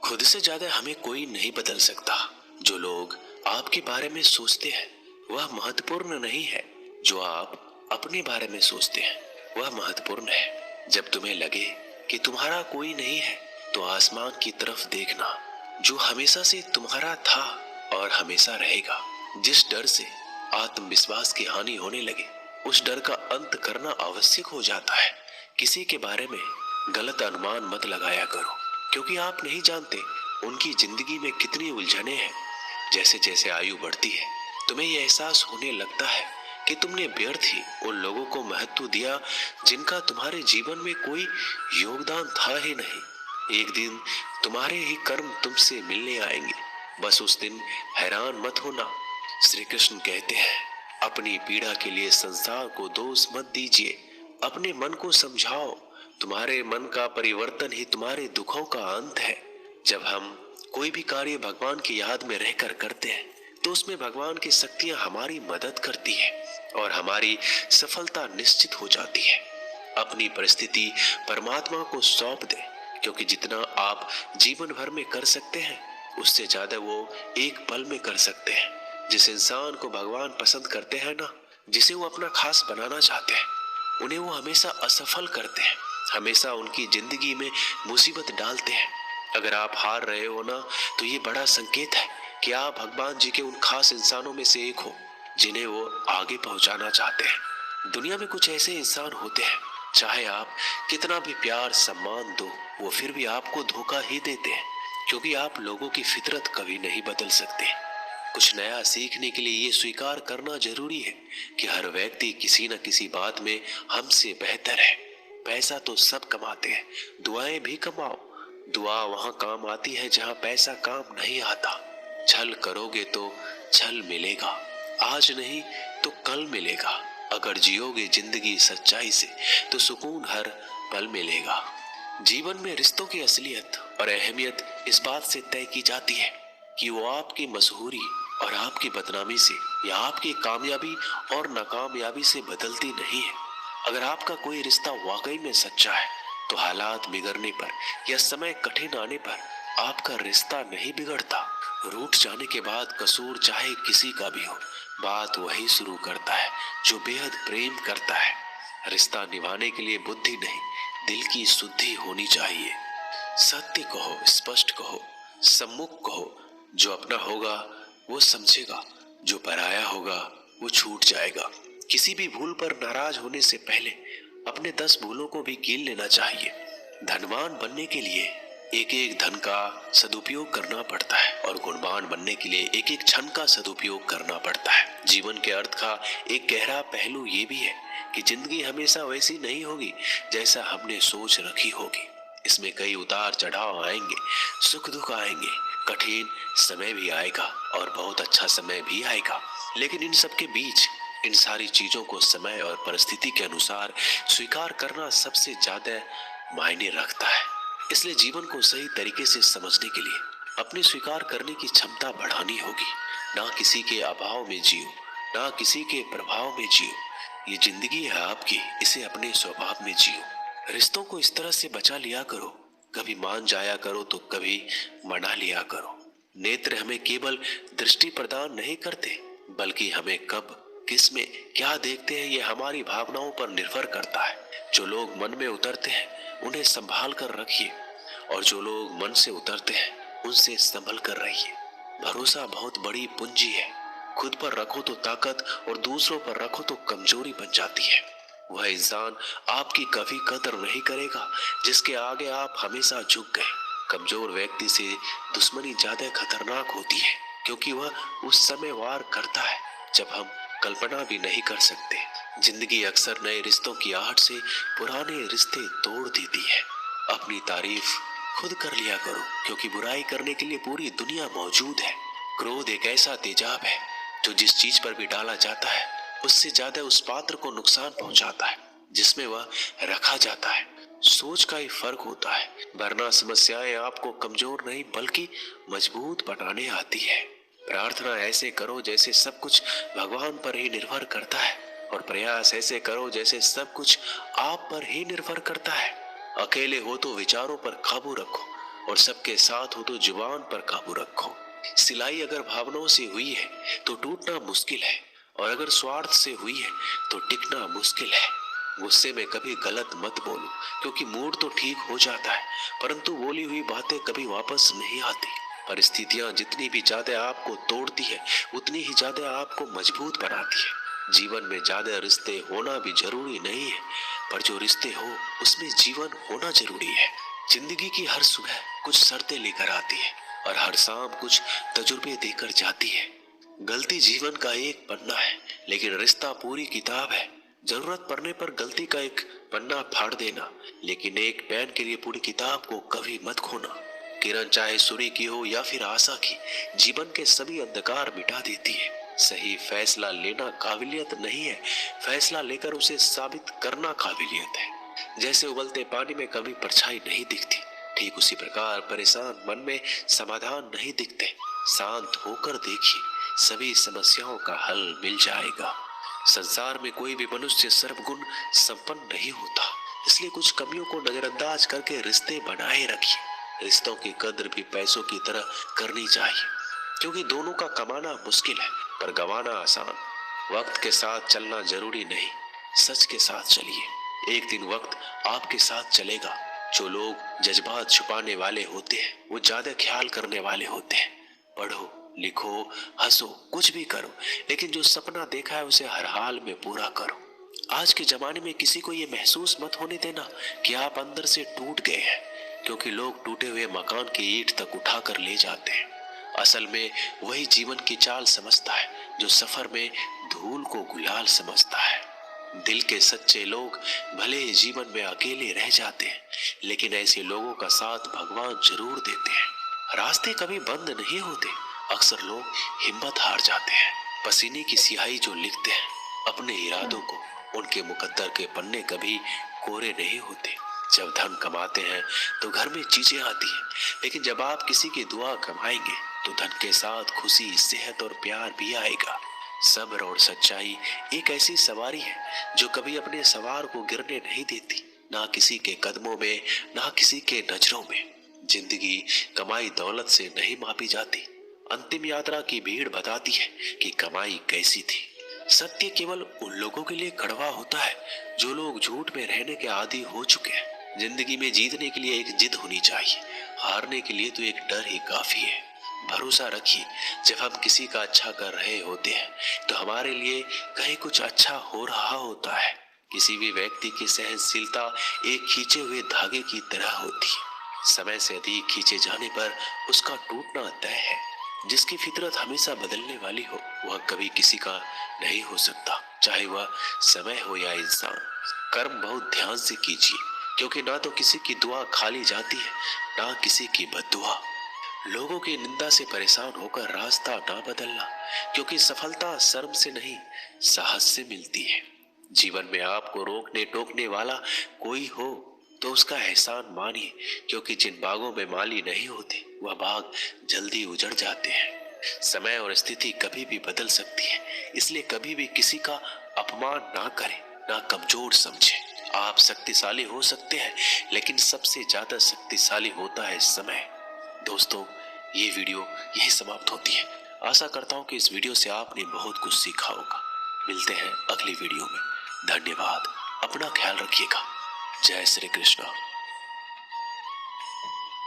खुद से ज्यादा हमें कोई नहीं बदल सकता। जो लोग आपके बारे में सोचते हैं वह महत्वपूर्ण नहीं है, जो आप अपने बारे में सोचते हैं वह महत्वपूर्ण है। जब तुम्हें लगे कि तुम्हारा कोई नहीं है तो आसमान की तरफ देखना, जो हमेशा से तुम्हारा था और हमेशा रहेगा। जिस डर से आत्मविश्वास की हानि होने लगे उस डर का अंत करना आवश्यक हो जाता है। किसी के बारे में गलत अनुमान मत लगाया करो, क्योंकि आप नहीं जानते उनकी जिंदगी में कितनी उलझनें हैं। जैसे जैसे आयु बढ़ती है तुम्हें यह एहसास होने लगता है कि तुमने व्यर्थ ही उन लोगों को महत्व दिया जिनका तुम्हारे जीवन में कोई योगदान था ही नहीं। एक दिन तुम्हारे ही कर्म तुमसे मिलने आएंगे, बस उस दिन हैरान मत होना। श्री कृष्ण कहते हैं, अपनी पीड़ा के लिए संसार को दोष मत दीजिए, अपने मन को समझाओ। तुम्हारे मन का परिवर्तन ही तुम्हारे दुखों का अंत है। जब हम कोई भी कार्य भगवान की याद में रहकर करते हैं तो उसमें भगवान की शक्तियां हमारी मदद करती है और हमारी सफलता निश्चित हो जाती है। अपनी परिस्थिति परमात्मा को सौंप दें, क्योंकि जितना आप जीवन भर में कर सकते हैं उससे ज्यादा वो एक पल में कर सकते हैं। जिस इंसान को भगवान पसंद करते हैं ना, जिसे वो अपना खास बनाना चाहते हैं, उन्हें वो हमेशा असफल करते हैं, हमेशा उनकी जिंदगी में मुसीबत डालते हैं। अगर आप हार रहे हो ना, तो ये बड़ा संकेत है कि आप भगवान जी के उन खास इंसानों में से एक हो जिन्हें वो आगे पहुंचाना चाहते हैं। दुनिया में कुछ ऐसे इंसान होते हैं, चाहे आप कितना भी प्यार सम्मान दो वो फिर भी आपको धोखा ही देते हैं, क्योंकि आप लोगों की फितरत कभी नहीं बदल सकते। कुछ नया सीखने के लिए ये स्वीकार करना जरूरी है कि हर व्यक्ति किसी न किसी बात में हमसे बेहतर है। पैसा तो सब कमाते हैं, दुआएं भी कमाओ। दुआ वहां काम आती है जहां पैसा काम नहीं आता। छल करोगे तो छल मिलेगा, आज नहीं तो कल मिलेगा। अगर जियोगे जिंदगी सच्चाई से तो सुकून हर पल मिलेगा। जीवन में रिश्तों की असलियत और अहमियत इस बात से तय की जाती है कि वो आपकी मशहूरी और आपकी बदनामी से या आपकी कामयाबी और नाकामयाबी से बदलती नहीं है। अगर आपका कोई रिश्ता वाकई में सच्चा है तो हालात बिगड़ने पर या समय कठिन आने पर आपका रिश्ता नहीं बिगड़ता। रूठ जाने के बाद कसूर चाहे किसी का भी हो, बात वही शुरू करता है जो बेहद प्रेम करता है। रिश्ता निभाने के लिए बुद्धि नहीं, दिल की शुद्धि होनी चाहिए। सत्य कहो, स्पष्ट कहो, सम्मुख कहो। जो अपना होगा वो समझेगा, जो पराया होगा वो छूट जाएगा। किसी भी भूल पर नाराज होने से पहले अपने 10 भूलों को भी गिन लेना चाहिए। धनवान बनने के लिए एक एक धन का सदुपयोग करना पड़ता है और गुणवान बनने के लिए एक एक क्षण का सदुपयोग करना पड़ता है। जीवन के अर्थ का एक गहरा पहलू ये भी है कि जिंदगी हमेशा वैसी नहीं होगी जैसा हमने सोच रखी होगी। इसमें कई उतार चढ़ाव आएंगे, सुख दुख आएंगे, कठिन समय भी आएगा और बहुत अच्छा समय भी आएगा। लेकिन इन सब के बीच इन सारी चीजों को समय और परिस्थिति के अनुसार स्वीकार करना सबसे ज्यादा मायने रखता है। इसलिए जीवन को सही तरीके से समझने के लिए अपनी स्वीकार करने की क्षमता बढ़ानी होगी। ना किसी के अभाव में जियो, ना किसी के प्रभाव में जियो। ये जिंदगी है आपकी, इसे अपने स्वभाव में जियो। रिश्तों को इस तरह से बचा लिया करो, कभी मान जाया करो तो कभी मना लिया करो। नेत्र हमें केवल दृष्टि प्रदान नहीं करते, बल्कि हमें कब किस में क्या देखते हैं ये हमारी भावनाओं पर निर्भर करता है। जो लोग मन में उतरते हैं उन्हें संभाल कर रखिए, और जो लोग मन से उतरते हैं उनसे संभल कर रहिए। भरोसा बहुत बड़ी पूंजी है। खुद पर रखो तो ताकत और दूसरों पर रखो तो कमजोरी बन जाती है। वह इंसान आपकी कभी कदर नहीं करेगा जिसके आगे आप हमेशा झुक गए। कमजोर व्यक्ति से दुश्मनी ज्यादा खतरनाक होती है, क्योंकि वह उस समय वार करता है जब हम कल्पना भी नहीं कर सकते। जिंदगी अक्सर नए रिश्तों की आहट से पुराने रिश्ते तोड़ देती है। अपनी तारीफ खुद कर लिया करो, क्योंकि बुराई करने के लिए पूरी दुनिया मौजूद है। क्रोध एक ऐसा तेजाब है जो जिस चीज पर भी डाला जाता है उससे ज्यादा उस पात्र को नुकसान पहुंचाता है जिसमें वह रखा जाता है। सोच का ही फर्क होता है, वरना समस्याएं आपको कमजोर नहीं बल्कि मजबूत बनाने आती है। प्रार्थना ऐसे करो जैसे सब कुछ भगवान पर ही निर्भर करता है, और प्रयास ऐसे करो जैसे सब कुछ आप पर ही निर्भर करता है। अकेले हो तो विचारों पर काबू रखो, और सबके साथ हो तो जुबान पर काबू रखो। सिलाई अगर भावनाओं से हुई है तो टूटना मुश्किल है, और अगर स्वार्थ से हुई है तो टिकना मुश्किल है। गुस्से में कभी गलत मत बोलो, क्योंकि मूड तो ठीक हो जाता है, परंतु बोली हुई बातें कभी वापस नहीं आती। परिस्थितियां जितनी भी ज्यादा आपको तोड़ती है, उतनी ही ज्यादा आपको मजबूत बनाती है। जीवन में ज्यादा रिश्ते होना भी जरूरी नहीं है, पर जो रिश्ते हो उसमें जीवन होना जरूरी है। जिंदगी की हर सुबह कुछ शर्तें लेकर आती है, और हर शाम कुछ तजुर्बे देकर जाती है। गलती जीवन का एक पन्ना है, लेकिन रिश्ता पूरी किताब है। जरूरत पड़ने पर गलती का एक पन्ना फाड़ देना, लेकिन एक पेन के लिए पूरी किताब को कभी मत खोना। किरण चाहे सूर्य की हो या फिर आशा की, जीवन के सभी अंधकार मिटा देती है। सही फैसला लेना काबिलियत नहीं है, फैसला लेकर उसे साबित करना काबिलियत है। जैसे उबलते पानी में कभी परछाई नहीं दिखती, ठीक उसी प्रकार परेशान मन में समाधान नहीं दिखते। शांत होकर देखिए, सभी समस्याओं का हल मिल जाएगा। संसार में कोई भी मनुष्य सर्वगुण संपन्न नहीं होता, इसलिए कुछ कमियों को नजरअंदाज करके रिश्ते बनाए रखिए। रिश्तों की कद्र भी पैसों की तरह करनी चाहिए, क्योंकि दोनों का कमाना मुश्किल है पर गंवाना आसान। वक्त के साथ चलना जरूरी नहीं, सच के साथ चलिए। एक दिन वक्त आपके साथ चलेगा। जो लोग जज्बात छुपाने वाले होते हैं, वो ज्यादा ख्याल करने वाले होते हैं। पढ़ो, लिखो, हंसो, कुछ भी करो, लेकिन जो सपना देखा है उसे हर हाल में पूरा करो। आज के जमाने में किसी को ये महसूस मत होने देना कि आप अंदर से टूट गए हैं, क्योंकि लोग टूटे हुए मकान की ईंट तक उठाकर ले जाते हैं। असल में वही जीवन की चाल समझता है जो सफर में धूल को गुलाल समझता है। दिल के सच्चे लोग भले ही जीवन में अकेले रह जाते हैं, लेकिन ऐसे लोगों का साथ भगवान जरूर देते हैं। रास्ते कभी बंद नहीं होते, अक्सर लोग हिम्मत हार जाते हैं। पसीने की स्याही जो लिखते हैं अपने इरादों को, उनके मुकद्दर के पन्ने कभी कोरे नहीं होते। जब धन कमाते हैं तो घर में चीजें आती हैं, लेकिन जब आप किसी की दुआ कमाएंगे तो धन के साथ खुशी, सेहत और प्यार भी आएगा। सब्र और सच्चाई एक ऐसी सवारी है जो कभी अपने सवार को गिरने नहीं देती, ना किसी के कदमों में, ना किसी के नजरों में। जिंदगी कमाई दौलत से नहीं मापी जाती। अंतिम यात्रा की भीड़ बताती है कि कमाई कैसी थी। सत्य केवल उन लोगों के लिए कड़वा होता है जो लोग झूठ में रहने के आदी हो चुके हैं। जिंदगी में जीतने के लिए एक जिद होनी चाहिए, हारने के लिए तो एक डर ही काफी है। भरोसा रखिए, जब हम किसी का अच्छा कर रहे होते हैं तो हमारे लिए कहीं कुछ अच्छा हो रहा होता है। किसी भी व्यक्ति की सहनशीलता एक खींचे हुए धागे की तरह होती है। समय से अधिक खींचे जाने पर उसका टूटना तय है। जिसकी फितरत हमेशा बदलने वाली हो, वह कभी किसी का नहीं हो सकता, चाहे वह समय हो या इंसान। कर्म बहुत ध्यान से कीजिए, क्योंकि ना तो किसी की दुआ खाली जाती है, ना किसी की बद्दुआ। लोगों की निंदा से परेशान होकर रास्ता ना बदलना, क्योंकि सफलता शर्म से नहीं, साहस से मिलती है। जीवन में आपको रोकने टोकने वाला कोई हो तो उसका एहसान मानिए, क्योंकि जिन बागों में माली नहीं होते वह बाग जल्दी उजड़ जाते हैं। समय और स्थिति कभी भी बदल सकती है, इसलिए कभी भी किसी का अपमान ना करें, ना कमजोर समझें। आप शक्तिशाली हो सकते हैं, लेकिन सबसे ज्यादा शक्तिशाली होता है समय। दोस्तों, ये वीडियो यही समाप्त होती है। आशा करता हूँ कि इस वीडियो से आपने बहुत कुछ सीखा होगा। मिलते हैं अगली वीडियो में। धन्यवाद। अपना ख्याल रखिएगा। जय श्री कृष्ण।